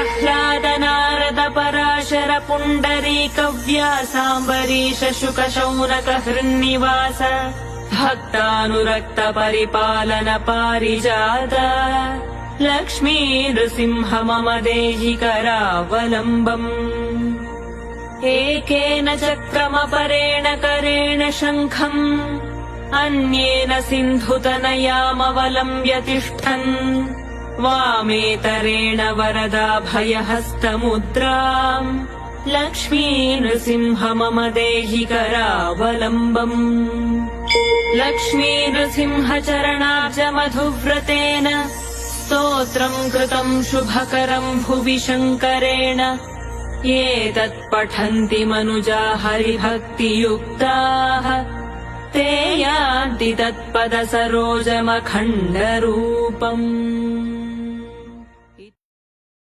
प्रह्लाद नारद पराशर पुण्डरीक व्यासाम्बरीश शुक शौनक हृन्निवास भक्तानुरक्त परिपालन पारिजात लक्ष्मी नृसिंह मम देहि करावलम्बम्। एकेन चक्रमपरेण करेण शङ्खम् अन्येन सिन्धुतनयामवलम्ब्य तिष्ठन् वामेतरेण वरदाभयहस्तमुद्राम् लक्ष्मी नृसिंह मम देहि करावलम्बम्। लक्ष्मी नृसिंह चरणाब्ज मधुव्रतेन स्तोत्रम् कृतम् शुभकरम् भुवि शङ्करेण एतत् पठन्ति मनुजा हरिभक्तियुक्ताः ते यान्ति तत्पद सरोजमखण्डरूपम्।